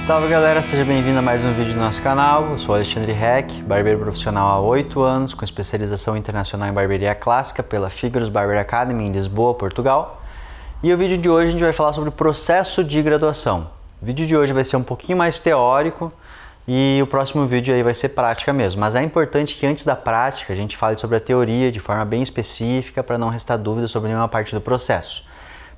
Salve galera, seja bem-vindo a mais um vídeo do nosso canal. Eu sou Alexandre Heck, barbeiro profissional há 8 anos, com especialização internacional em barbearia clássica pela Figuras Barber Academy em Lisboa, Portugal. E o vídeo de hoje a gente vai falar sobre o processo de graduação. O vídeo de hoje vai ser um pouquinho mais teórico e o próximo vídeo aí vai ser prática mesmo. Mas é importante que antes da prática a gente fale sobre a teoria de forma bem específica para não restar dúvidas sobre nenhuma parte do processo.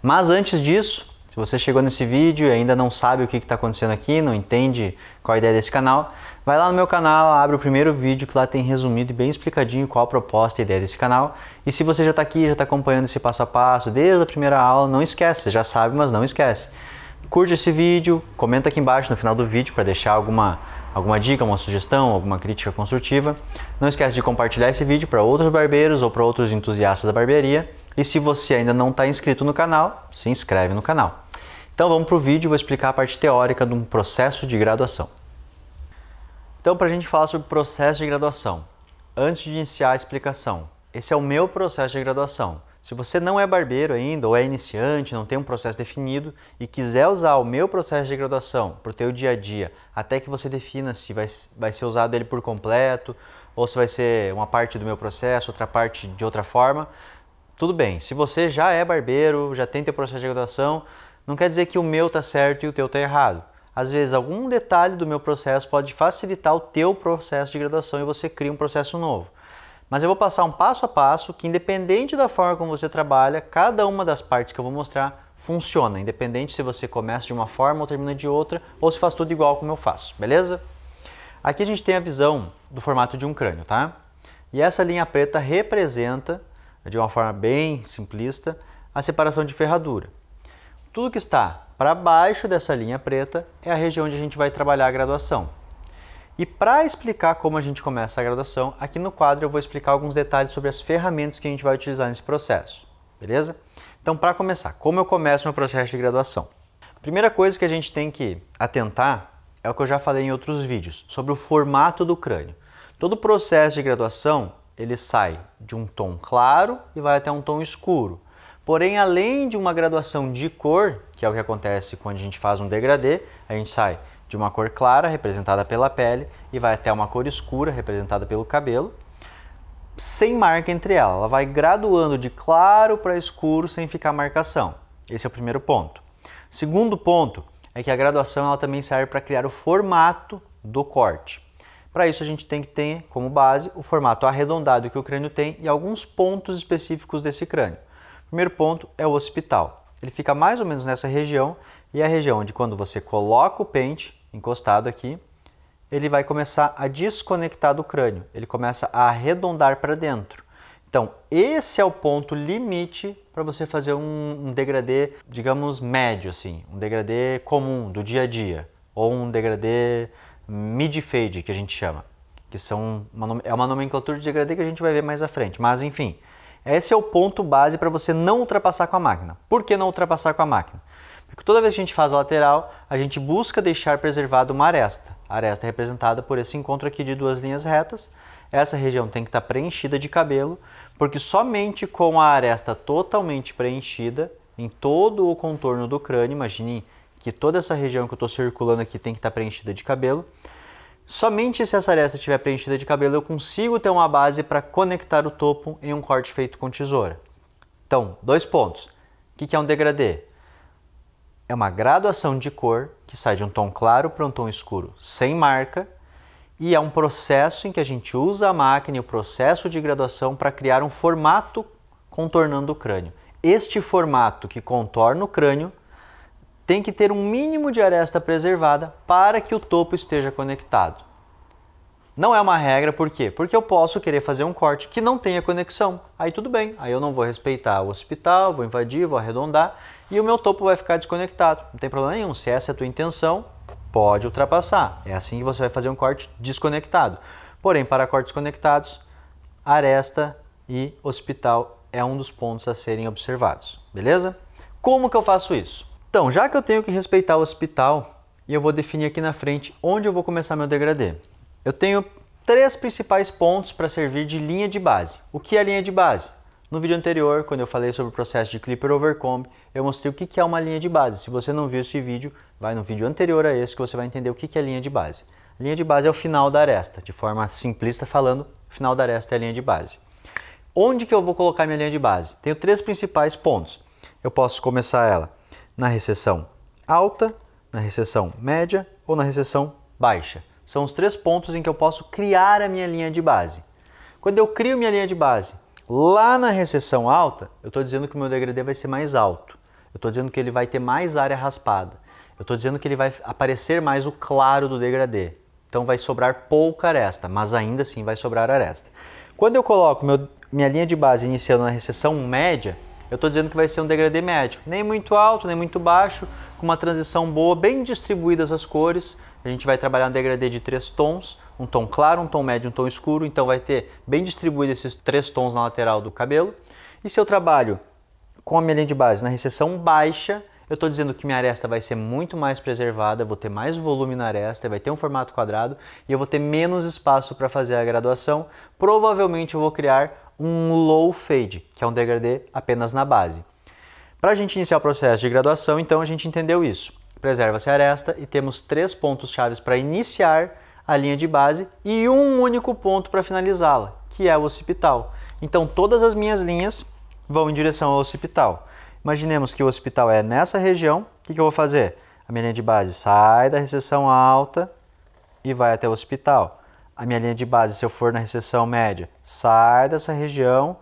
Mas antes disso, se você chegou nesse vídeo e ainda não sabe o que está acontecendo aqui, não entende qual a ideia desse canal, vai lá no meu canal, abre o primeiro vídeo que lá tem resumido e bem explicadinho qual a proposta e ideia desse canal. E se você já está aqui, já está acompanhando esse passo a passo desde a primeira aula, não esquece, você já sabe, mas não esquece. Curte esse vídeo, comenta aqui embaixo no final do vídeo para deixar alguma dica, uma sugestão, alguma crítica construtiva. Não esquece de compartilhar esse vídeo para outros barbeiros ou para outros entusiastas da barbearia. E se você ainda não está inscrito no canal, se inscreve no canal. Então vamos para o vídeo, vou explicar a parte teórica de um processo de graduação. Então, para a gente falar sobre o processo de graduação, antes de iniciar a explicação, esse é o meu processo de graduação. Se você não é barbeiro ainda ou é iniciante, não tem um processo definido e quiser usar o meu processo de graduação para o teu dia a dia, até que você defina se vai ser usado ele por completo ou se vai ser uma parte do meu processo, outra parte de outra forma, tudo bem. Se você já é barbeiro, já tem teu processo de graduação, não quer dizer que o meu está certo e o teu está errado. Às vezes, algum detalhe do meu processo pode facilitar o teu processo de graduação e você cria um processo novo. Mas eu vou passar um passo a passo que, independente da forma como você trabalha, cada uma das partes que eu vou mostrar funciona, independente se você começa de uma forma ou termina de outra, ou se faz tudo igual como eu faço, beleza? Aqui a gente tem a visão do formato de um crânio, tá? E essa linha preta representa, de uma forma bem simplista, a separação de ferradura. Tudo que está para baixo dessa linha preta é a região onde a gente vai trabalhar a graduação. E para explicar como a gente começa a graduação, aqui no quadro eu vou explicar alguns detalhes sobre as ferramentas que a gente vai utilizar nesse processo, beleza? Então, para começar, como eu começo meu processo de graduação? A primeira coisa que a gente tem que atentar é o que eu já falei em outros vídeos, sobre o formato do crânio. Todo o processo de graduação, ele sai de um tom claro e vai até um tom escuro. Porém, além de uma graduação de cor, que é o que acontece quando a gente faz um degradê, a gente sai de uma cor clara, representada pela pele, e vai até uma cor escura, representada pelo cabelo, sem marca entre elas. Ela vai graduando de claro para escuro sem ficar marcação. Esse é o primeiro ponto. Segundo ponto é que a graduação ela também serve para criar o formato do corte. Para isso a gente tem que ter como base o formato arredondado que o crânio tem e alguns pontos específicos desse crânio. O primeiro ponto é o occipital. Ele fica mais ou menos nessa região e é a região onde quando você coloca o pente encostado aqui, ele vai começar a desconectar do crânio, ele começa a arredondar para dentro. Então, esse é o ponto limite para você fazer um degradê, digamos, médio, assim, um degradê comum, do dia a dia, ou um degradê mid-fade, que a gente chama, que é uma nomenclatura de degradê que a gente vai ver mais à frente, mas enfim. Esse é o ponto base para você não ultrapassar com a máquina. Por que não ultrapassar com a máquina? Porque toda vez que a gente faz a lateral, a gente busca deixar preservada uma aresta. A aresta é representada por esse encontro aqui de duas linhas retas. Essa região tem que estar preenchida de cabelo, porque somente com a aresta totalmente preenchida, em todo o contorno do crânio, imagine que toda essa região que eu estou circulando aqui tem que estar preenchida de cabelo. Somente se essa aresta estiver preenchida de cabelo, eu consigo ter uma base para conectar o topo em um corte feito com tesoura. Então, 2 pontos. O que é um degradê? É uma graduação de cor que sai de um tom claro para um tom escuro sem marca e é um processo em que a gente usa a máquina e o processo de graduação para criar um formato contornando o crânio. Este formato que contorna o crânio tem que ter um mínimo de aresta preservada para que o topo esteja conectado. Não é uma regra, por quê? Porque eu posso querer fazer um corte que não tenha conexão. Aí tudo bem, aí eu não vou respeitar o occipital, vou invadir, vou arredondar e o meu topo vai ficar desconectado. Não tem problema nenhum, se essa é a tua intenção, pode ultrapassar. É assim que você vai fazer um corte desconectado. Porém, para cortes conectados, aresta e occipital é um dos pontos a serem observados, beleza? Como que eu faço isso? Então, já que eu tenho que respeitar o occipital, e eu vou definir aqui na frente onde eu vou começar meu degradê. Eu tenho 3 principais pontos para servir de linha de base. O que é a linha de base? No vídeo anterior, quando eu falei sobre o processo de Clipper over Comb, eu mostrei o que é uma linha de base. Se você não viu esse vídeo, vai no vídeo anterior a esse que você vai entender o que é linha de base. A linha de base é o final da aresta. De forma simplista falando, o final da aresta é a linha de base. Onde que eu vou colocar minha linha de base? Tenho três principais pontos. Eu posso começar ela na recessão alta, na recessão média ou na recessão baixa. São os três pontos em que eu posso criar a minha linha de base. Quando eu crio minha linha de base lá na recessão alta, eu estou dizendo que o meu degradê vai ser mais alto. Eu estou dizendo que ele vai ter mais área raspada. Eu estou dizendo que ele vai aparecer mais o claro do degradê. Então vai sobrar pouca aresta, mas ainda assim vai sobrar aresta. Quando eu coloco minha linha de base iniciando na recessão média, eu estou dizendo que vai ser um degradê médio. Nem muito alto, nem muito baixo, com uma transição boa, bem distribuídas as cores. A gente vai trabalhar um degradê de 3 tons, um tom claro, um tom médio, um tom escuro, então vai ter bem distribuído esses 3 tons na lateral do cabelo. E se eu trabalho com a minha linha de base na recessão baixa, eu estou dizendo que minha aresta vai ser muito mais preservada, eu vou ter mais volume na aresta, vai ter um formato quadrado e eu vou ter menos espaço para fazer a graduação. Provavelmente eu vou criar um low fade, que é um degradê apenas na base. Para a gente iniciar o processo de graduação, então a gente entendeu isso. Preserva-se a aresta e temos 3 pontos chaves para iniciar a linha de base e um único ponto para finalizá-la, que é o occipital. Então todas as minhas linhas vão em direção ao occipital. Imaginemos que o occipital é nessa região, o que eu vou fazer? A minha linha de base sai da recessão alta e vai até o occipital. A minha linha de base, se eu for na recessão média, sai dessa região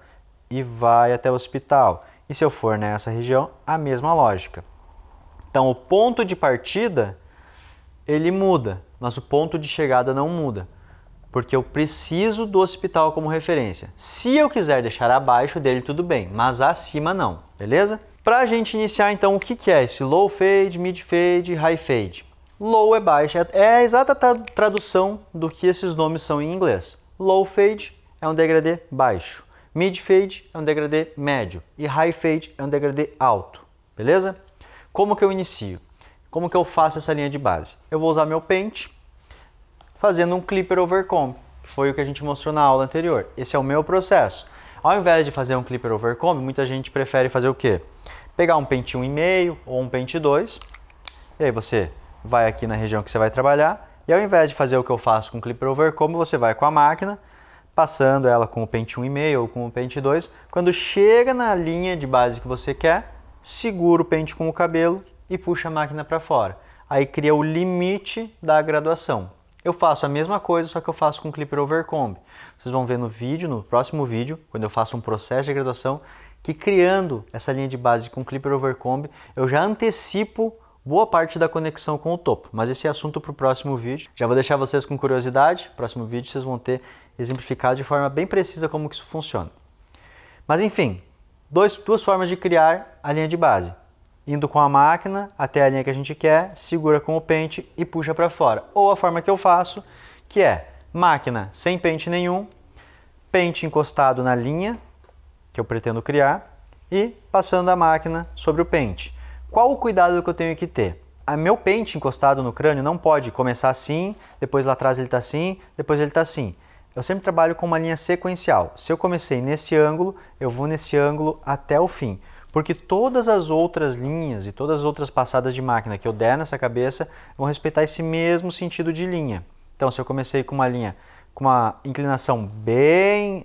e vai até o occipital. E se eu for nessa região, a mesma lógica. Então o ponto de partida, ele muda, mas o ponto de chegada não muda. Porque eu preciso do occipital como referência. Se eu quiser deixar abaixo dele, tudo bem, mas acima não, beleza? Para a gente iniciar então, o que é esse low fade, mid fade, high fade? Low é baixo, é a exata tradução do que esses nomes são em inglês. Low fade é um degradê baixo, mid fade é um degradê médio e high fade é um degradê alto, beleza? Como que eu inicio? Como que eu faço essa linha de base? Eu vou usar meu pente fazendo um clipper over comb, que foi o que a gente mostrou na aula anterior. Esse é o meu processo. Ao invés de fazer um clipper over comb, muita gente prefere fazer o quê? Pegar um pente 1,5 ou um pente 2, e aí você vai aqui na região que você vai trabalhar, e ao invés de fazer o que eu faço com o clipper over comb, você vai com a máquina, passando ela com o pente 1,5 ou com o pente 2, quando chega na linha de base que você quer, segura o pente com o cabelo e puxa a máquina para fora. Aí cria o limite da graduação. Eu faço a mesma coisa, só que eu faço com clipper over comb. Vocês vão ver no vídeo, no próximo vídeo, quando eu faço um processo de graduação, que criando essa linha de base com clipper over comb, eu já antecipo boa parte da conexão com o topo. Mas esse é assunto para o próximo vídeo. Já vou deixar vocês com curiosidade. No próximo vídeo vocês vão ter exemplificado de forma bem precisa como que isso funciona. Mas enfim, duas formas de criar a linha de base. Indo com a máquina até a linha que a gente quer, segura com o pente e puxa para fora. Ou a forma que eu faço, que é máquina sem pente nenhum, pente encostado na linha que eu pretendo criar e passando a máquina sobre o pente. Qual o cuidado que eu tenho que ter? O meu pente encostado no crânio não pode começar assim, depois lá atrás ele está assim, depois ele está assim. Eu sempre trabalho com uma linha sequencial. Se eu comecei nesse ângulo, eu vou nesse ângulo até o fim. Porque todas as outras linhas e todas as outras passadas de máquina que eu der nessa cabeça vão respeitar esse mesmo sentido de linha. Então, se eu comecei com uma linha com uma inclinação bem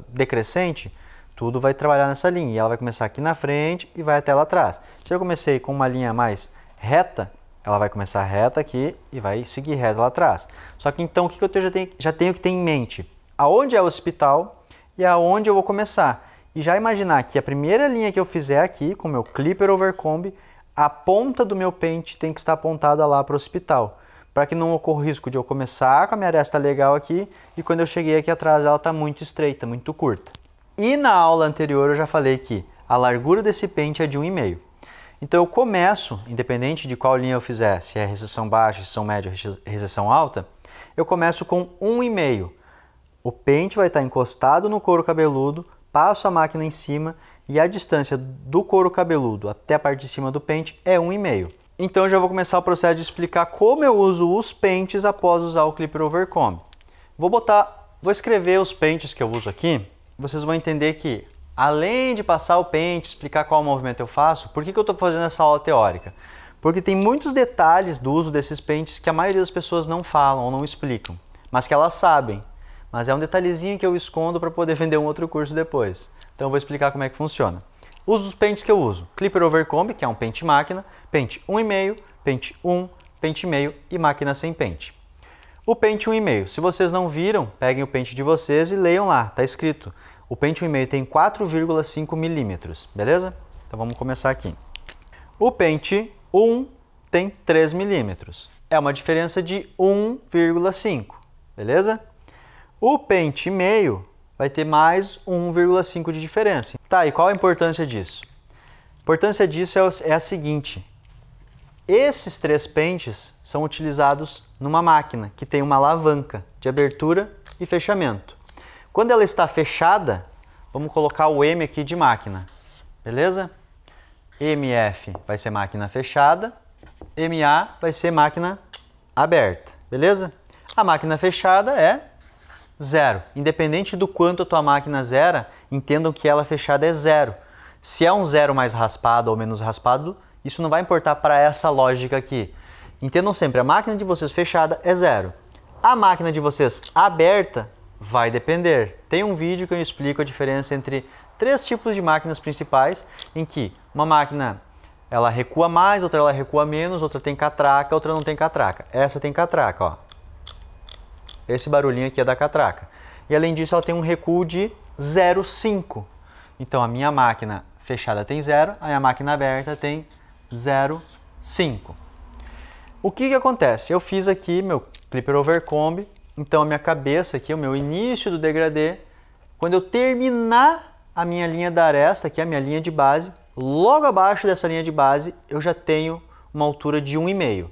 decrescente, tudo vai trabalhar nessa linha. E ela vai começar aqui na frente e vai até lá atrás. Se eu comecei com uma linha mais reta, ela vai começar reta aqui e vai seguir reta lá atrás. Só que então, o que eu já tenho que ter em mente? Aonde é o occipital e aonde eu vou começar. E já imaginar que a primeira linha que eu fizer aqui, com o meu clipper over comb, a ponta do meu pente tem que estar apontada lá para o occipital, para que não ocorra o risco de eu começar com a minha aresta legal aqui e quando eu cheguei aqui atrás ela está muito estreita, muito curta. E na aula anterior eu já falei que a largura desse pente é de 1,5. Então eu começo, independente de qual linha eu fizer, se é recessão baixa, recessão média ou recessão alta, eu começo com 1,5. O pente vai estar encostado no couro cabeludo, passo a máquina em cima e a distância do couro cabeludo até a parte de cima do pente é 1,5. Então eu já vou começar o processo de explicar como eu uso os pentes após usar o clipper over comb. Vou escrever os pentes que eu uso aqui, vocês vão entender que além de passar o pente, explicar qual movimento eu faço, por que eu estou fazendo essa aula teórica? Porque tem muitos detalhes do uso desses pentes que a maioria das pessoas não falam ou não explicam, mas que elas sabem. Mas é um detalhezinho que eu escondo para poder vender um outro curso depois. Então eu vou explicar como é que funciona. Uso os pentes que eu uso. Clipper Overcomb, que é um pente máquina, pente 1,5, pente 1, pente meio e máquina sem pente. O pente 1,5, se vocês não viram, peguem o pente de vocês e leiam lá, tá escrito. O pente 1,5 tem 4,5 milímetros, beleza? Então vamos começar aqui. O pente 1 tem 3 milímetros. É uma diferença de 1,5, beleza? O pente meio vai ter mais 1,5 de diferença. Tá, e qual a importância disso? A importância disso é a seguinte. Esses 3 pentes são utilizados numa máquina que tem uma alavanca de abertura e fechamento. Quando ela está fechada, vamos colocar o M aqui de máquina, beleza? MF vai ser máquina fechada, MA vai ser máquina aberta, beleza? A máquina fechada é 0. Independente do quanto a tua máquina zera, entendam que ela fechada é 0. Se é um 0 mais raspado ou menos raspado, isso não vai importar para essa lógica aqui. Entendam sempre, a máquina de vocês fechada é 0. A máquina de vocês aberta vai depender. Tem um vídeo que eu explico a diferença entre 3 tipos de máquinas principais, em que uma máquina ela recua mais, outra ela recua menos, outra tem catraca, outra não tem catraca. Essa tem catraca, ó. Esse barulhinho aqui é da catraca. E além disso, ela tem um recuo de 0,5. Então, a minha máquina fechada tem 0, a minha máquina aberta tem 0,5. O que acontece? Eu fiz aqui meu Clipper Overcomb, então a minha cabeça aqui, o meu início do degradê, quando eu terminar a minha linha da aresta, que é a minha linha de base, logo abaixo dessa linha de base, eu já tenho uma altura de 1,5.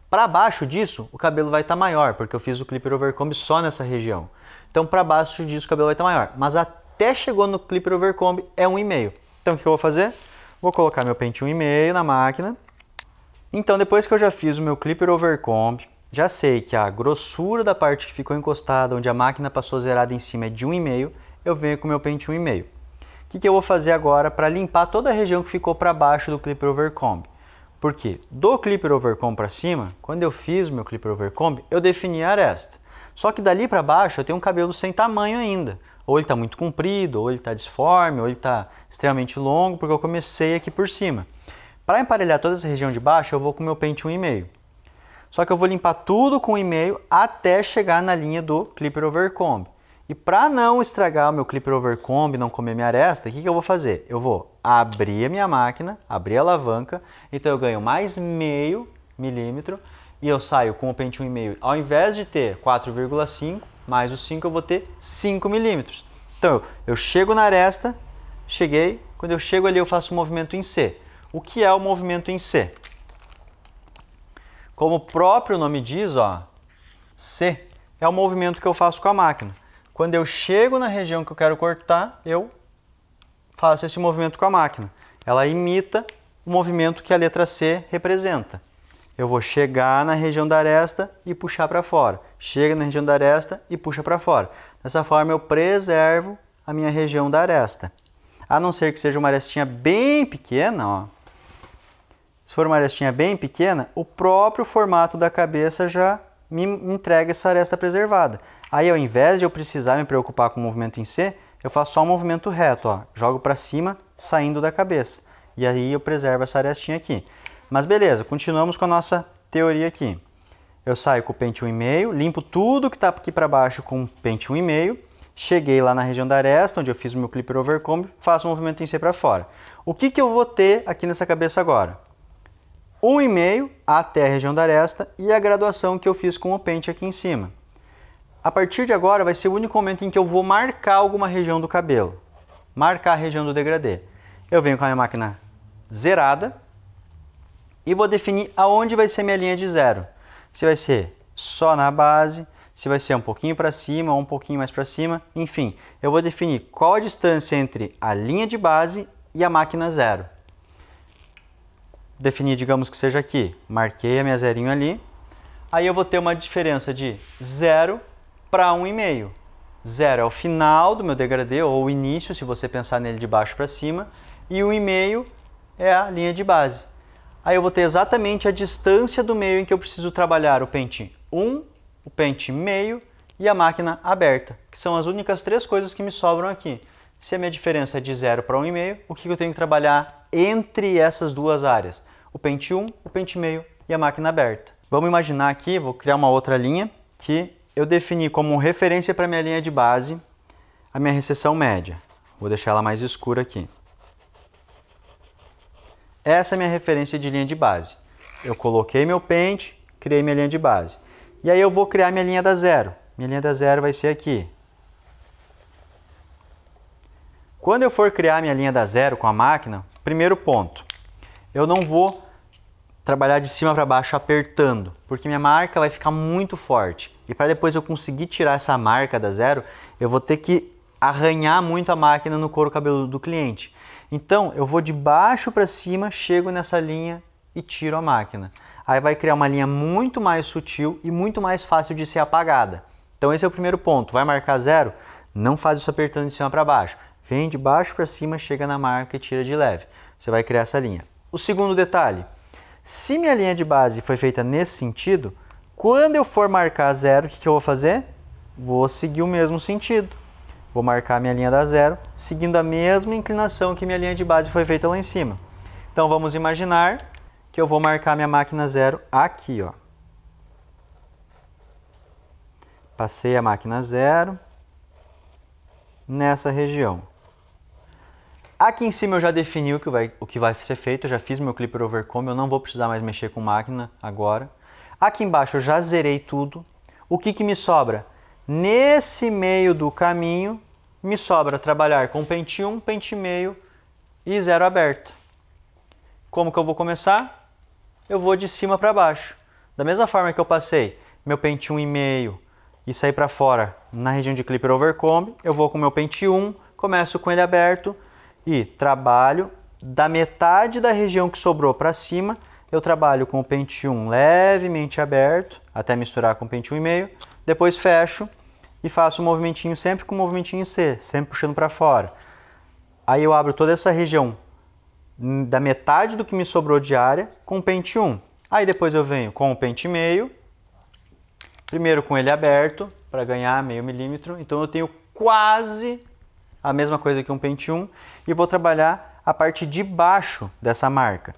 Para baixo disso, o cabelo vai estar maior, porque eu fiz o Clipper Overcomb só nessa região. Então, para baixo disso, o cabelo vai estar maior. Mas até chegou no Clipper Overcomb, é 1,5. Então, o que eu vou fazer? Vou colocar meu pente 1,5 na máquina. Então, depois que eu já fiz o meu Clipper Overcomb, já sei que a grossura da parte que ficou encostada, onde a máquina passou zerada em cima, é de 1,5, eu venho com o meu pente 1,5. O que eu vou fazer agora para limpar toda a região que ficou para baixo do Clipper Overcomb? Porque do Clipper Overcomb para cima, quando eu fiz o meu Clipper Overcomb, eu defini a aresta. Só que dali para baixo eu tenho um cabelo sem tamanho ainda. Ou ele está muito comprido, ou ele está disforme, ou ele está extremamente longo, porque eu comecei aqui por cima. Para emparelhar toda essa região de baixo, eu vou com o meu pente 1,5. Só que eu vou limpar tudo com 1,5 até chegar na linha do Clipper Overcomb. E para não estragar o meu Clipper Overcomb, não comer minha aresta, o que eu vou fazer? Eu vou abrir a minha máquina, abrir a alavanca, então eu ganho mais meio milímetro e eu saio com o pente 1,5. Ao invés de ter 4,5 mais o 5, eu vou ter 5 milímetros. Então eu chego na aresta, cheguei, quando eu chego ali eu faço um movimento em C. O que é o movimento em C? Como o próprio nome diz, ó, C é o movimento que eu faço com a máquina. Quando eu chego na região que eu quero cortar, eu faço esse movimento com a máquina. Ela imita o movimento que a letra C representa. Eu vou chegar na região da aresta e puxar para fora. Chega na região da aresta e puxa para fora. Dessa forma eu preservo a minha região da aresta. A não ser que seja uma arestinha bem pequena, ó. Se for uma arestinha bem pequena, o próprio formato da cabeça já me entrega essa aresta preservada. Aí, ao invés de eu precisar me preocupar com o movimento em C, eu faço só um movimento reto, ó. Jogo para cima, saindo da cabeça. E aí eu preservo essa arestinha aqui. Mas beleza, continuamos com a nossa teoria aqui. Eu saio com o pente 1,5, limpo tudo que está aqui para baixo com o pente 1,5, cheguei lá na região da aresta, onde eu fiz o meu Clipper Overcomb, faço um movimento em C para fora. O que eu vou ter aqui nessa cabeça agora? 1,5 até a região da aresta e a graduação que eu fiz com o pente aqui em cima. A partir de agora vai ser o único momento em que eu vou marcar alguma região do cabelo. Marcar a região do degradê. Eu venho com a minha máquina zerada e vou definir aonde vai ser minha linha de zero. Se vai ser só na base, se vai ser um pouquinho para cima ou um pouquinho mais para cima, enfim. Eu vou definir qual a distância entre a linha de base e a máquina zero. Definir, digamos que seja aqui. Marquei a minha zerinho ali. Aí eu vou ter uma diferença de 0 para 1,5. 0 é o final do meu degradê, ou o início, se você pensar nele de baixo para cima, e o 1,5 é a linha de base. Aí eu vou ter exatamente a distância do meio em que eu preciso trabalhar o pente 1, o pente meio e a máquina aberta, que são as únicas 3 coisas que me sobram aqui. Se a minha diferença é de 0 para 1,5, o que eu tenho que trabalhar entre essas duas áreas? O pente 1, o pente meio e a máquina aberta. Vamos imaginar aqui, vou criar uma outra linha que eu defini como referência para minha linha de base a minha recessão média. Vou deixar ela mais escura aqui. Essa é a minha referência de linha de base. Eu coloquei meu pente, criei minha linha de base. E aí eu vou criar minha linha da zero. Minha linha da zero vai ser aqui. Quando eu for criar minha linha da zero com a máquina, primeiro ponto, eu não vou trabalhar de cima para baixo apertando, porque minha marca vai ficar muito forte. E para depois eu conseguir tirar essa marca da zero, eu vou ter que arranhar muito a máquina no couro cabeludo do cliente. Então, eu vou de baixo para cima, chego nessa linha e tiro a máquina. Aí vai criar uma linha muito mais sutil e muito mais fácil de ser apagada. Então esse é o primeiro ponto. Vai marcar zero? Não faz isso apertando de cima para baixo. Vem de baixo para cima, chega na marca e tira de leve. Você vai criar essa linha. O segundo detalhe. Se minha linha de base foi feita nesse sentido, quando eu for marcar zero, o que eu vou fazer? Vou seguir o mesmo sentido. Vou marcar minha linha da zero, seguindo a mesma inclinação que minha linha de base foi feita lá em cima. Então vamos imaginar que eu vou marcar minha máquina zero aqui, ó. Passei a máquina zero nessa região. Aqui em cima eu já defini o que vai ser feito, eu já fiz meu clipper overcomb, eu não vou precisar mais mexer com máquina agora. Aqui embaixo eu já zerei tudo. O que me sobra? Nesse meio do caminho, me sobra trabalhar com pente 1, pente meio e zero aberto. Como que eu vou começar? Eu vou de cima para baixo. Da mesma forma que eu passei meu pente 1,5 e saí para fora na região de clipper overcomb, eu vou com meu pente 1, começo com ele aberto e trabalho da metade da região que sobrou para cima, eu trabalho com o pente 1 levemente aberto, até misturar com o pente 1,5, depois fecho e faço um movimentinho sempre com o movimentinho C, sempre puxando para fora. Aí eu abro toda essa região da metade do que me sobrou de área com o pente 1. Aí depois eu venho com o pente meio, primeiro com ele aberto para ganhar meio milímetro, então eu tenho quase a mesma coisa que um pente 1 e vou trabalhar a parte de baixo dessa marca.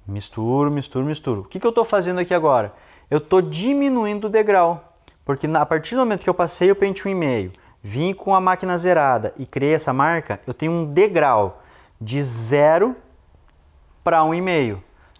Misturo, misturo, misturo. O que eu estou fazendo aqui agora? Eu estou diminuindo o degrau, porque a partir do momento que eu passei o pente 1,5, vim com a máquina zerada e criei essa marca, eu tenho um degrau de 0 para 1,5.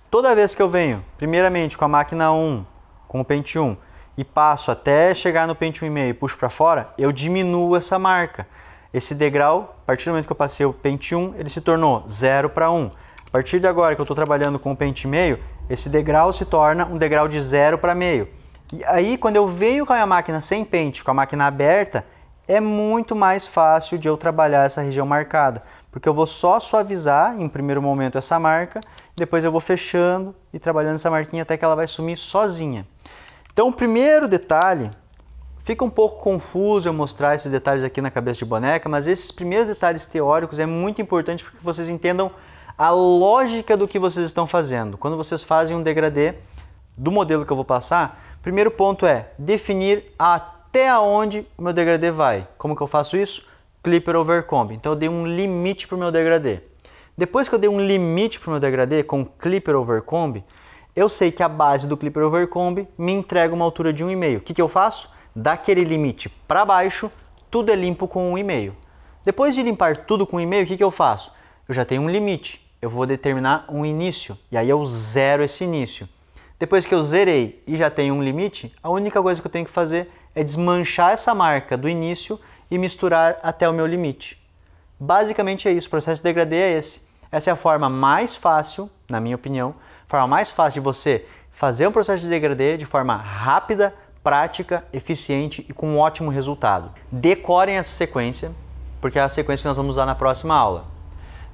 Toda vez que eu venho, primeiramente com a máquina 1, com o pente 1, e passo até chegar no pente 1,5 e puxo para fora, eu diminuo essa marca. Esse degrau, a partir do momento que eu passei o pente 1, ele se tornou 0 para 1. A partir de agora que eu estou trabalhando com o pente meio, esse degrau se torna um degrau de 0 para meio. E aí, quando eu venho com a minha máquina sem pente, com a máquina aberta, é muito mais fácil de eu trabalhar essa região marcada, porque eu vou só suavizar em primeiro momento essa marca, depois eu vou fechando e trabalhando essa marquinha até que ela vai sumir sozinha. Então, o primeiro detalhe, fica um pouco confuso eu mostrar esses detalhes aqui na cabeça de boneca, mas esses primeiros detalhes teóricos é muito importante para que vocês entendam a lógica do que vocês estão fazendo. Quando vocês fazem um degradê do modelo que eu vou passar, o primeiro ponto é definir até onde o meu degradê vai. Como que eu faço isso? Clipper overcomb. Então eu dei um limite para o meu degradê. Depois que eu dei um limite para o meu degradê com clipper overcomb, eu sei que a base do clipper overcomb me entrega uma altura de 1,5. O que eu faço? Daquele limite para baixo, tudo é limpo com 1,5. Depois de limpar tudo com 1,5, o que eu faço? Eu já tenho um limite. Eu vou determinar um início, e aí eu zero esse início. Depois que eu zerei e já tenho um limite, a única coisa que eu tenho que fazer é desmanchar essa marca do início e misturar até o meu limite. Basicamente é isso, o processo de degradê é esse. Essa é a forma mais fácil, na minha opinião, a forma mais fácil de você fazer um processo de degradê de forma rápida, prática, eficiente e com um ótimo resultado. Decorem essa sequência, porque é a sequência que nós vamos usar na próxima aula.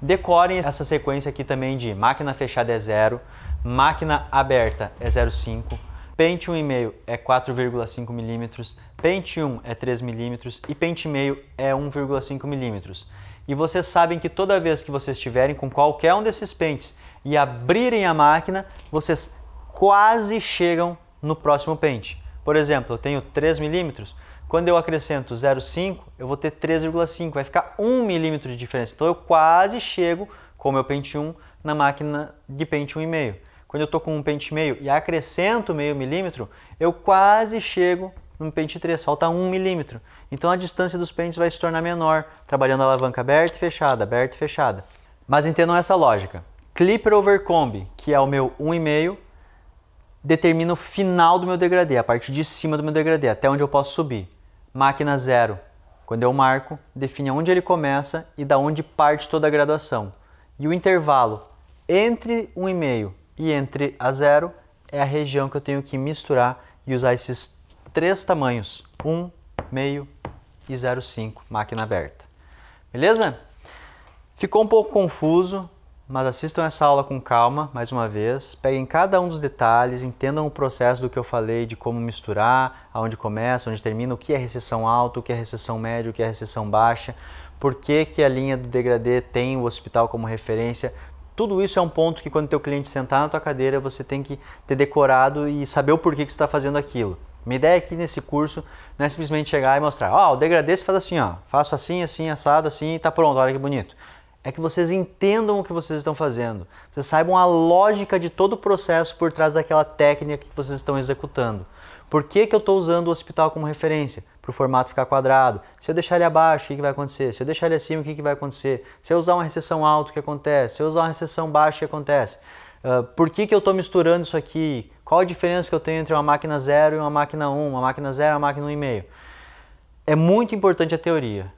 Decorem essa sequência aqui também de máquina fechada é 0, máquina aberta é 0,5, pente 1,5 é 4,5 milímetros, pente 1 é 3 milímetros e pente meio é 1,5 milímetros. E vocês sabem que toda vez que vocês estiverem com qualquer um desses pentes e abrirem a máquina, vocês quase chegam no próximo pente. Por exemplo, eu tenho 3 milímetros, quando eu acrescento 0,5, eu vou ter 3,5, vai ficar 1 milímetro de diferença. Então eu quase chego com o meu pente 1 na máquina de pente 1,5. Quando eu estou com um pente meio e acrescento meio milímetro, eu quase chego no pente 3, falta 1 milímetro. Então a distância dos pentes vai se tornar menor, trabalhando a alavanca aberta e fechada. Mas entendam essa lógica. Clipper over combi, que é o meu 1,5, determina o final do meu degradê, a parte de cima do meu degradê, até onde eu posso subir. Máquina 0, quando eu marco, define onde ele começa e da onde parte toda a graduação. E o intervalo entre 1,5 e entre a 0 é a região que eu tenho que misturar e usar esses 3 tamanhos, 1, meio e 0,5, máquina aberta. Beleza? Ficou um pouco confuso, mas assistam essa aula com calma, mais uma vez. Peguem cada um dos detalhes, entendam o processo do que eu falei, de como misturar, aonde começa, onde termina, o que é recessão alta, o que é recessão média, o que é recessão baixa, por que a linha do degradê tem o hospital como referência. Tudo isso é um ponto que quando o teu cliente sentar na tua cadeira, você tem que ter decorado e saber o porquê que você está fazendo aquilo. Minha ideia aqui nesse curso não é simplesmente chegar e mostrar, ó, o degradê se faz assim, ó, faço assim, assim, assado, assim e tá pronto, olha que bonito. É que vocês entendam o que vocês estão fazendo, vocês saibam a lógica de todo o processo por trás daquela técnica que vocês estão executando. Por que eu estou usando o hospital como referência? Para o formato ficar quadrado. Se eu deixar ele abaixo, o que vai acontecer? Se eu deixar ele acima, o que vai acontecer? Se eu usar uma recessão alta, o que acontece? Se eu usar uma recessão baixa, o que acontece? Por que eu estou misturando isso aqui? Qual a diferença que eu tenho entre uma máquina 0 e uma máquina 1? Uma máquina 0 e uma máquina 1,5? É muito importante a teoria.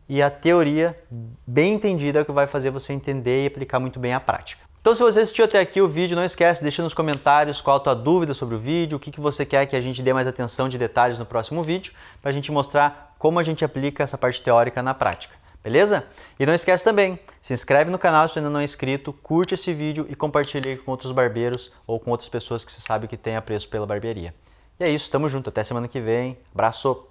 E a teoria, bem entendida, é o que vai fazer você entender e aplicar muito bem a prática. Então, se você assistiu até aqui o vídeo, não esquece, deixa nos comentários qual a tua dúvida sobre o vídeo, o que você quer que a gente dê mais atenção de detalhes no próximo vídeo, para a gente mostrar como a gente aplica essa parte teórica na prática, beleza? E não esquece também, se inscreve no canal se ainda não é inscrito, curte esse vídeo e compartilhe com outros barbeiros ou com outras pessoas que você sabe que tem apreço pela barbearia. E é isso, tamo junto, até semana que vem, abraço!